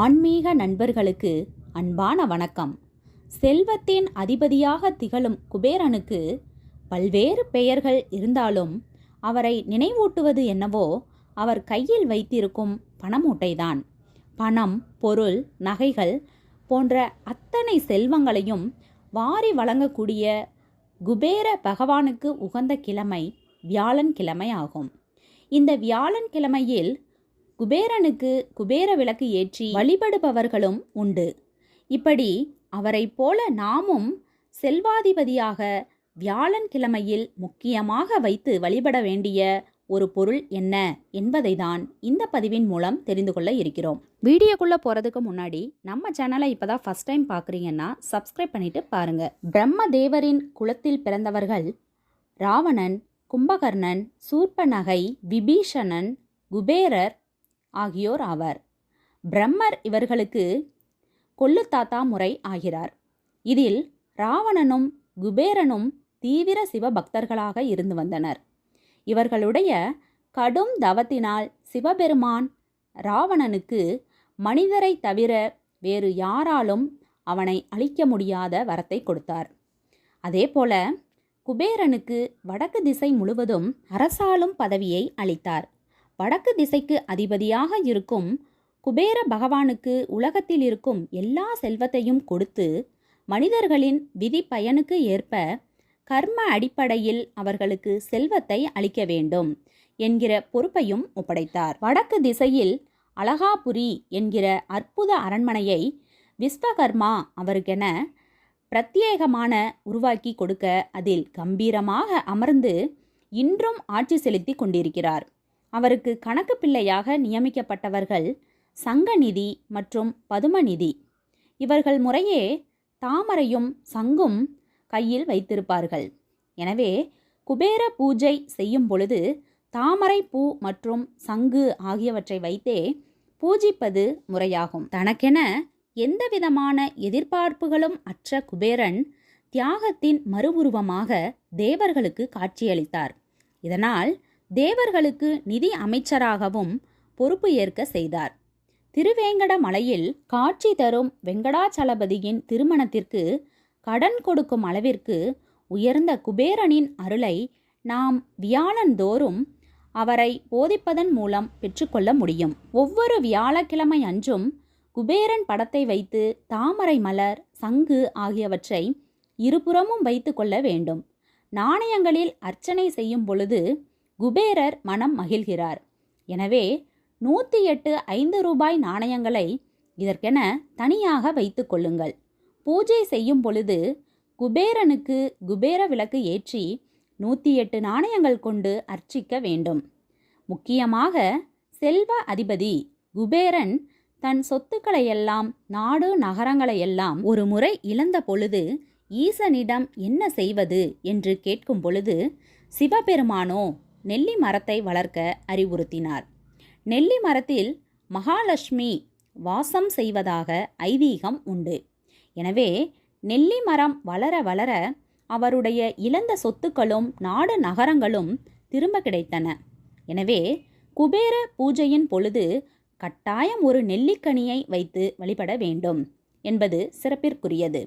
ஆன்மீக நண்பர்களுக்கு அன்பான வணக்கம். செல்வத்தின் அதிபதியாக திகழும் குபேரனுக்கு பல்வேறு பெயர்கள் இருந்தாலும் அவரை நினைவூட்டுவது என்னவோ அவர் கையில் வைத்திருக்கும் பணமூட்டைதான். பணம், பொருள், நகைகள் போன்ற அத்தனை செல்வங்களையும் வாரி வழங்கக்கூடிய குபேர பகவானுக்கு உகந்த கிழமை வியாழன் கிழமை ஆகும். இந்த வியாழன் கிழமையில் குபேரனுக்கு குபேர விளக்கு ஏற்றி வழிபடுபவர்களும் உண்டு. இப்படி அவரை போல நாமும் செல்வாதிபதியாக வியாழன் கிழமையில் முக்கியமாக வைத்து வழிபட வேண்டிய ஒரு பொருள் என்ன என்பதை தான் இந்த பதிவின் மூலம் தெரிந்து கொள்ள இருக்கிறோம். வீடியோக்குள்ளே போகிறதுக்கு முன்னாடி நம்ம சேனலை இப்போதான் ஃபர்ஸ்ட் டைம் பார்க்குறீங்கன்னா சப்ஸ்கிரைப் பண்ணிட்டு பாருங்க. பிரம்மதேவரின் குலத்தில் பிறந்தவர்கள் ராவணன், கும்பகர்ணன், சூர்பனகை, விபீஷணன், குபேரர் ஆகியோர் ஆவர். பிரம்மர் இவர்களுக்கு கொள்ளுத்தாத்தா முறை ஆகிறார். இதில் ராவணனும் குபேரனும் தீவிர சிவபக்தர்களாக இருந்து வந்தனர். இவர்களுடைய கடும் தவத்தினால் சிவபெருமான் ராவணனுக்கு மனிதரை தவிர வேறு யாராலும் அவனை அழிக்க முடியாத வரத்தை கொடுத்தார். அதேபோல குபேரனுக்கு வடக்கு திசை முழுவதும் அரசாளும் பதவியை அளித்தார். வடக்கு திசைக்கு அதிபதியாக இருக்கும் குபேர பகவானுக்கு உலகத்தில் இருக்கும் எல்லா செல்வத்தையும் கொடுத்து மனிதர்களின் விதி பயனுக்கு ஏற்ப கர்ம அடிப்படையில் அவர்களுக்கு செல்வத்தை அளிக்க வேண்டும் என்கிற பொறுப்பையும் ஒப்படைத்தார். வடக்கு திசையில் அழகாபுரி என்கிற அற்புத அரண்மனையை விஸ்வகர்மா அவருக்கென பிரத்யேகமான உருவாக்கி கொடுக்க அதில் கம்பீரமாக அமர்ந்து இன்றும் ஆட்சி செலுத்தி கொண்டிருக்கிறார். அவருக்கு கணக்கு பிள்ளையாக நியமிக்கப்பட்டவர்கள் சங்கநிதி மற்றும் பதுமநிதி. இவர்கள் முறையே தாமரையும் சங்கும் கையில் வைத்திருப்பார்கள். எனவே குபேர பூஜை செய்யும் பொழுது தாமரை பூ மற்றும் சங்கு ஆகியவற்றை வைத்தே பூஜிப்பது முறையாகும். தனக்கென எந்தவிதமான எதிர்பார்ப்புகளும் அற்ற குபேரன் தியாகத்தின் மறுவுருவமாக தேவர்களுக்கு காட்சியளித்தார். இதனால் தேவர்களுக்கு நிதி அமைச்சராகவும் பொறுப்பு ஏற்க செய்தார். திருவேங்கட மலையில் காட்சி தரும் வெங்கடாச்சலபதியின் திருமணத்திற்கு கடன் கொடுக்கும் அளவிற்கு உயர்ந்த குபேரனின் அருளை நாம் வியாழந்தோறும் அவரை போதிப்பதன் மூலம் பெற்றுக்கொள்ள முடியும். ஒவ்வொரு வியாழக்கிழமை அன்றும் குபேரன் படத்தை வைத்து தாமரை மலர், சங்கு ஆகியவற்றை இருபுறமும் வைத்து கொள்ள வேண்டும். நாணயங்களில் அர்ச்சனை செய்யும் பொழுது குபேரர் மனம் மகிழ்கிறார். எனவே 108 5 நாணயங்களை இதற்கென தனியாக வைத்து கொள்ளுங்கள். பூஜை செய்யும் பொழுது குபேரனுக்கு குபேர விளக்கு ஏற்றி 108 நாணயங்கள் கொண்டு அர்ச்சிக்க வேண்டும். முக்கியமாக செல்வ அதிபதி குபேரன் தன் சொத்துக்களையெல்லாம், நாடு நகரங்களையெல்லாம் ஒரு முறை இழந்த பொழுது ஈசனிடம் என்ன செய்வது என்று கேட்கும் பொழுது சிவபெருமானோ நெல்லி மரத்தை வளர்க்க அறிவுறுத்தினார். நெல்லி மரத்தில் மகாலட்சுமி வாசம் செய்வதாக ஐதீகம் உண்டு. எனவே நெல்லி மரம் வளர வளர அவருடைய இழந்த சொத்துக்களும் நாடு நகரங்களும் திரும்ப கிடைத்தன. எனவே குபேர பூஜையின் பொழுது கட்டாயம் ஒரு நெல்லிக்கனியை வைத்து வழிபட வேண்டும் என்பது சிறப்பிற்குரியது.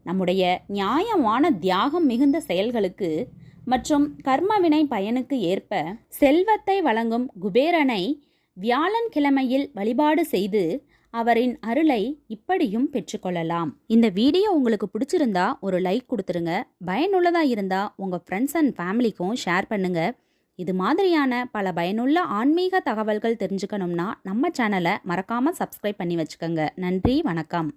நம்முடைய நியாயமான தியாகம் மிகுந்த செயல்களுக்கு மற்றும் கர்மவினை பயனுக்கு ஏற்ப செல்வத்தை வழங்கும் குபேரனை வியாழன் கிழமையில் வழிபாடு செய்து அவரின் அருளை இப்படியும் பெற்றுக்கொள்ளலாம். இந்த வீடியோ உங்களுக்கு பிடிச்சிருந்தா ஒரு லைக் கொடுத்துருங்க. பயனுள்ளதாக இருந்தால் உங்கள் ஃப்ரெண்ட்ஸ் அண்ட் ஃபேமிலிக்கும் ஷேர் பண்ணுங்க. இது மாதிரியான பல பயனுள்ள ஆன்மீக தகவல்கள் தெரிஞ்சுக்கணும்னா நம்ம சேனலை மறக்காமல் சப்ஸ்கிரைப் பண்ணி வச்சுக்கோங்க. நன்றி, வணக்கம்.